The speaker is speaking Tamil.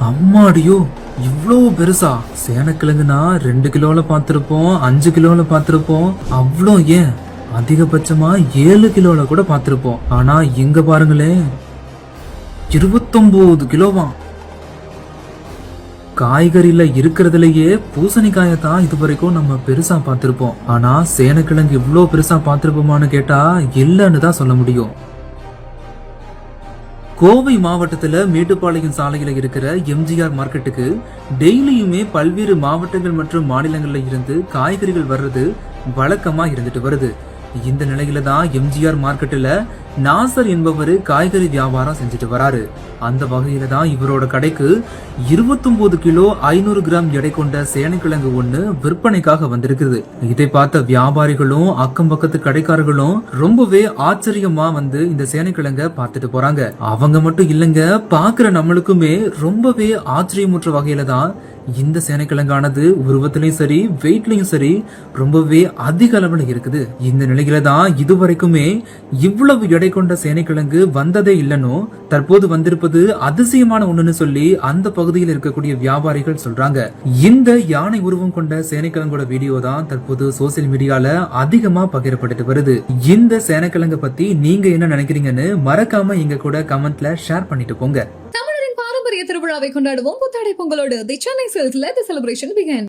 அம்மாடியோ, இவ்ளோ பெருசா! சேனக்கிழங்குனா 2 கிலோல பாத்திருப்போம், 5 கிலோல பாத்திருப்போம், அவ்ளோ ஏன் அதிகபட்சமா 7 கிலோல கூட பாத்திருப்போம். ஆனா இங்க பாருங்களேன், 29 கிலோவாம். காய்கறில இருக்கிறதுலயே பூசணிக்காயை தான் இது வரைக்கும் நம்ம பெருசா பாத்திருப்போம். ஆனா சேனக்கிழங்கு இவ்ளோ பெருசா பாத்திருப்போமான்னு கேட்டா இல்லன்னு தான் சொல்ல முடியும். கோவை மாவட்டத்துல மேட்டுப்பாளையம் சாலையில இருக்கிற எம்ஜிஆர் மார்க்கெட்டுக்கு டெய்லியுமே பல்வேறு மாவட்டங்கள் மற்றும் மாநிலங்கள்ல இருந்து காய்கறிகள் வர்றது வழக்கமா இருந்துட்டு வருது. இந்த நிலையில தான் எம்ஜிஆர் மார்க்கெட்டுல நாசர் என்பவரு காய்கறி வியாபாரம் செஞ்சுட்டு வராரு. அந்த வகையில தான் இவரோட கடைக்கு 29 கிலோ 500 கிராம் எடை கொண்ட சேனைக்கிழங்கு ஒண்ணு விற்பனைக்காக வந்திருக்குது. இதை பார்த்த வியாபாரிகளும் அக்கம் பக்கத்து கடைக்காரர்களும் ரொம்பவே ஆச்சரியமா வந்து இந்த சேனைக்கிழங்க பார்த்துட்டு போறாங்க. அவங்க மட்டும் இல்லங்க, பாக்குற நம்மளுக்குமே ரொம்பவே ஆச்சரியமுற்ற வகையில தான் இந்த சேனைக்கிழங்கானது உருவத்திலையும் சரி வெயிட்லயும் சரி ரொம்பவே அதிக அளவுல இருக்குது. இந்த நிலையில தான் இதுவரைக்குமே இவ்வளவு எடை கொண்ட சேனைக்கிழங்கு வந்ததே இல்லனோ தற்போது வந்திருப்பது அதிசயமான ஒண்ணுன்னு சொல்லி அந்த பகுதியில் இருக்கக்கூடிய வியாபாரிகள் சொல்றாங்க. இந்த யானை உருவம் கொண்ட சேனைக்கிழங்கோட வீடியோ தான் தற்போது சோசியல் மீடியால அதிகமா பகிரப்பட்டு வருது. இந்த சேனைக்கிழங்க பத்தி நீங்க என்ன நினைக்கிறீங்கன்னு மறக்காம எங்க கூட கமெண்ட்ல ஷேர் பண்ணிட்டு போங்க. திருவிழாவை கொண்டாடுவோம் புத்தாடை பொங்கலோடு. The Chennai silks let the celebration begin.